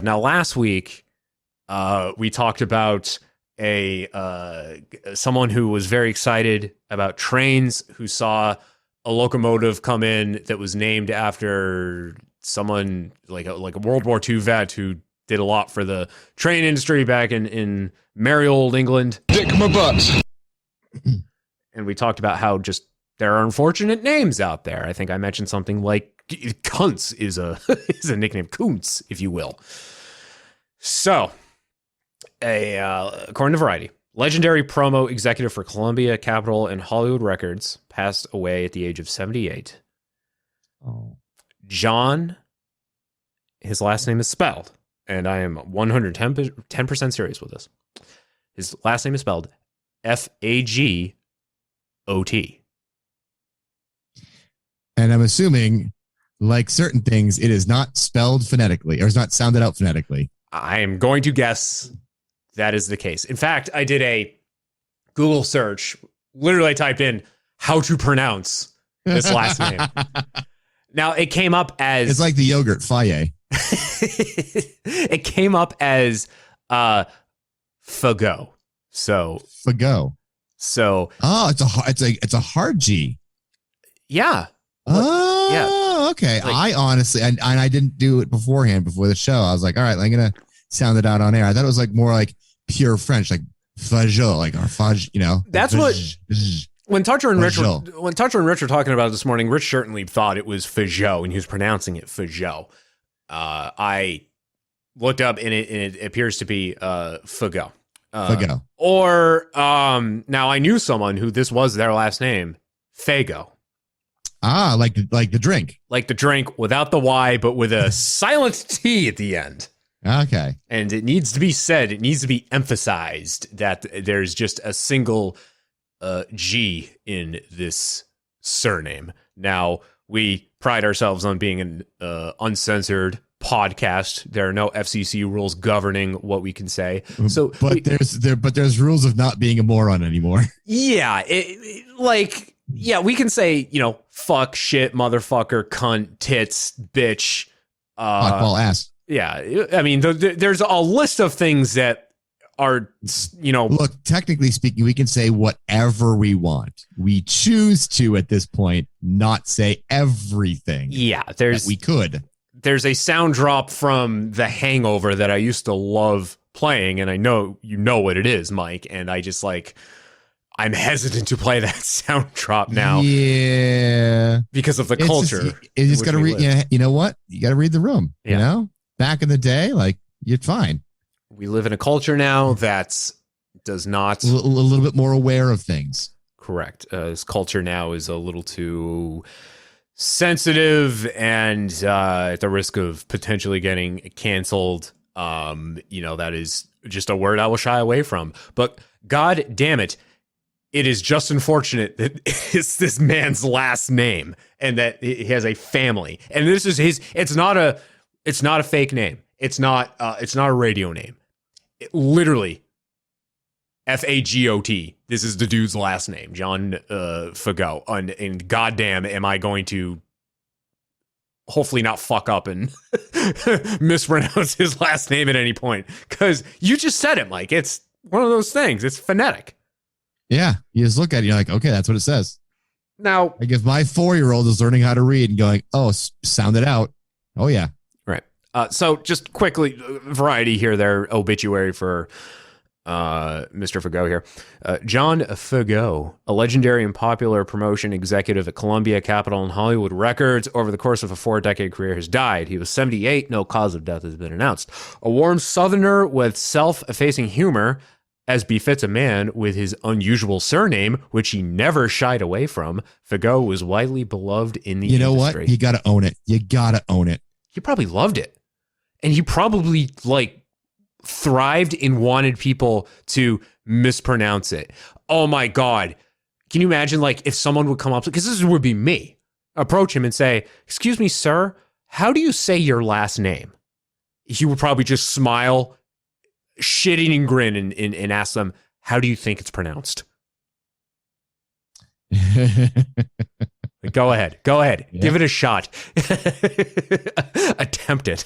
Now, last week, we talked about someone who was very excited about trains, who saw a locomotive come in that was named after someone like a World War II vet who did a lot for the train industry back in merry old England. Dick my butt. And we talked about how just there are unfortunate names out there. I think I mentioned something like Kuntz is a nickname, Kuntz, if you will. So, according to Variety, legendary promo executive for Columbia, Capitol, and Hollywood Records passed away at the age of 78. Oh. John, his last name is spelled, and I am 110% serious with this. His last name is spelled Fagot. And I'm assuming, like certain things, it is not spelled phonetically or is not sounded out phonetically. I am going to guess that is the case. In fact, I did a Google search, literally typed in how to pronounce this last name. Now, it came up as... It's like the yogurt, Faye. It came up as Fagot. So... Fagot. So... Oh, it's a hard G. Yeah. Oh, yeah. Okay. Like, I honestly, and I didn't do it beforehand before the show. I was like, all right, I'm going to sound it out on air. I thought it was like more like pure French, like Fagot, like our fudge, you know. That's like, what... When Toucher and Rich were talking about it this morning, Rich certainly thought it was Fagot, and he was pronouncing it Fagot. I looked up, and it appears to be Fagot. Fagot. Or now I knew someone who this was their last name, Fago. Ah, like the drink. Like the drink without the Y, but with a silent T at the end. Okay. And it needs to be said, it needs to be emphasized that there's just a single G in this surname. Now, we pride ourselves on being an uncensored podcast. There are no FCC rules governing what we can say. So, but there's rules of not being a moron anymore. Yeah, we can say, fuck, shit, motherfucker, cunt, tits, bitch, fuckball, ass. Yeah, I mean, there's a list of things that are, Look, technically speaking, we can say whatever we want. We choose to, at this point, not say everything. Yeah, we could. There's a sound drop from The Hangover that I used to love playing, and I know you know what it is, Mike, and I just I'm hesitant to play that sound drop now. Yeah. Because of the culture. You just got to read, you know what? You got to read the room, you know? Back in the day, you're fine. We live in a culture now that does not... A little bit more aware of things. Correct. This culture now is a little too sensitive and at the risk of potentially getting canceled. That is just a word I will shy away from. But God damn it, it is just unfortunate that it's this man's last name and that he has a family. And this is it's not a fake name. It's not a radio name. Literally, Fagot. This is the dude's last name, John Fagot. And goddamn, am I going to hopefully not fuck up and mispronounce his last name at any point? Because you just said it, Mike. It's one of those things. It's phonetic. Yeah, you just look at it, you're like, okay, that's what it says. Now, like if my 4-year-old is learning how to read and going, oh, sound it out. Oh, yeah. Right. So just quickly, Variety here, their obituary for Mr. Fagot here. John Fagot, a legendary and popular promotion executive at Columbia, Capitol, and Hollywood Records over the course of a 4-decade career, has died. He was 78. No cause of death has been announced. A warm Southerner with self-effacing humor, as befits a man with his unusual surname, which he never shied away from, Fagot was widely beloved in the industry. You know what? You got to own it. You got to own it. He probably loved it. And he probably, thrived and wanted people to mispronounce it. Oh, my God. Can you imagine, if someone would come up, because this would be me, approach him and say, excuse me, sir, how do you say your last name? He would probably just smile, shit-eating grin and ask them, how do you think it's pronounced? Go ahead. Yeah. Give it a shot. Attempt it.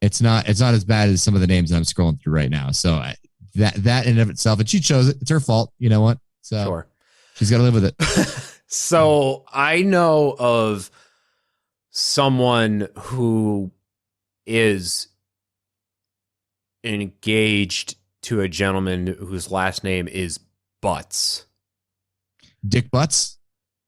it's not as bad as some of the names that I'm scrolling through right now. So that in and of itself, and she chose it. It's her fault. You know what? So Sure. she's got to live with it. So I know of someone who is engaged to a gentleman whose last name is Butts. Dick Butts?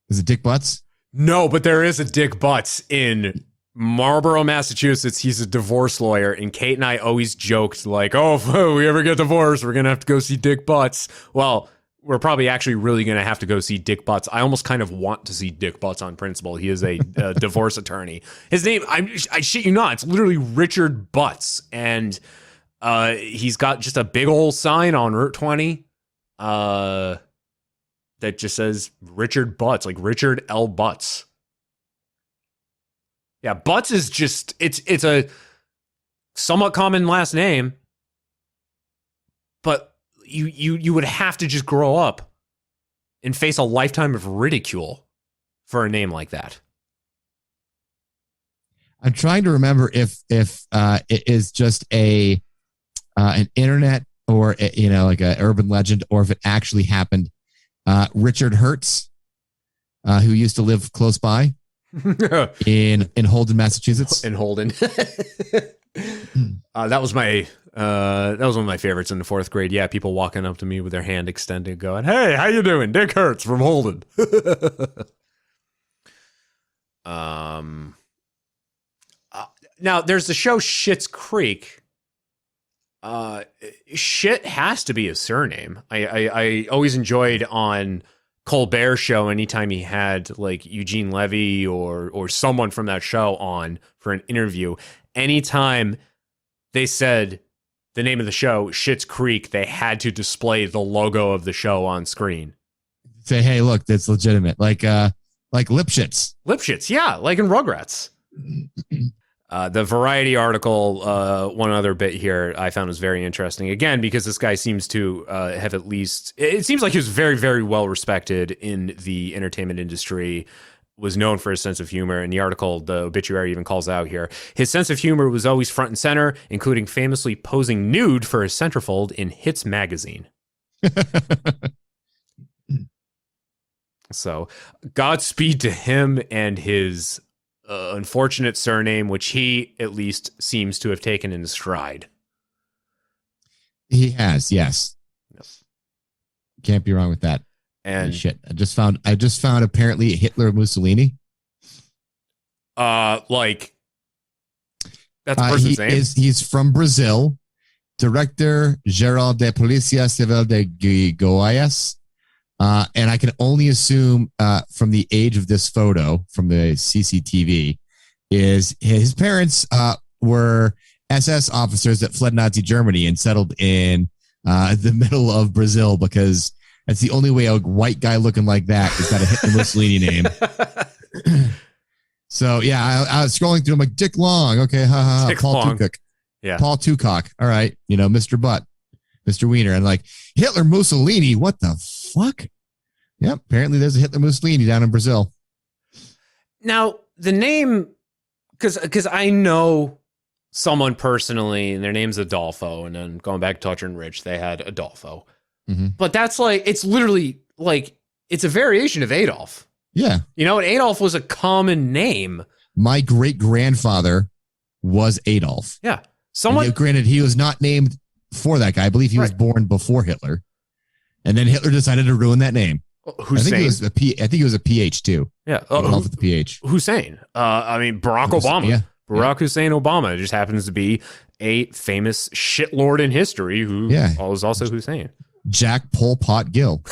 Is it Dick Butts? No, but there is a Dick Butts in Marlborough, Massachusetts. He's a divorce lawyer, and Kate and I always joked like, "Oh, if we ever get divorced, we're gonna have to go see Dick Butts." Well, we're probably actually really gonna have to go see Dick Butts. I almost kind of want to see Dick Butts on principle. He is a divorce attorney. His name, I shit you not, it's literally Richard Butts, and he's got just a big old sign on Route 20 that just says Richard Butts, like Richard L. Butts. Yeah, Butts is just it's a somewhat common last name, but you would have to just grow up and face a lifetime of ridicule for a name like that. I'm trying to remember if it is just an internet or like a urban legend, or if it actually happened. Richard Hertz, who used to live close by in Holden, Massachusetts. In Holden. That was one of my favorites in the fourth grade. Yeah, people walking up to me with their hand extended, going, "Hey, how you doing? Dick Hertz from Holden." Now there's the show Schitt's Creek. Shit has to be a surname. I always enjoyed on Colbert show anytime he had like Eugene Levy or someone from that show on for an interview. Anytime they said the name of the show, Schitt's Creek, they had to display the logo of the show on screen. Say, hey, look, that's legitimate. Like Lipschitz. Lipschitz, yeah, like in Rugrats. The Variety article, one other bit here I found was very interesting. Again, because this guy seems to have at least... It seems like he was very, very well respected in the entertainment industry, was known for his sense of humor. And the article, the obituary even calls out here, his sense of humor was always front and center, including famously posing nude for his centerfold in Hits magazine. So, Godspeed to him and his... unfortunate surname, which he at least seems to have taken in stride. He has, yes. Yes. Can't be wrong with that. And shit, I just found apparently Hitler Mussolini. Like that's a person's name. He's from Brazil. Director Geral de Polícia Civil de Goiás. And I can only assume from the age of this photo from the CCTV is his parents were SS officers that fled Nazi Germany and settled in the middle of Brazil, because that's the only way a white guy looking like that has got a Hitler Mussolini name. So yeah, I was scrolling through. I'm like, Dick Long, okay, Dick Paul Long. Tucock, Yeah, Paul Tucock. All right, Mr. Butt, Mr. Wiener, and like Hitler Mussolini. What the fuck? Yep, apparently there's a Hitler Mussolini down in Brazil. Now the name, because I know someone personally, and their name's Adolfo, and then going back to Toucher and Rich, they had Adolfo. Mm-hmm. But that's like, it's literally like, it's a variation of Adolf. Yeah. And Adolf was a common name. My great grandfather was Adolf. Yeah. Granted, he was not named for that guy. I believe he was born before Hitler. And then Hitler decided to ruin that name. Hussein. I think it was a PH too. Yeah. Adolf with the PH. Hussein. Barack Obama. Yeah. Barack Hussein Obama just happens to be a famous shitlord in history who was also Hussein. Jack Pol Pot Gill.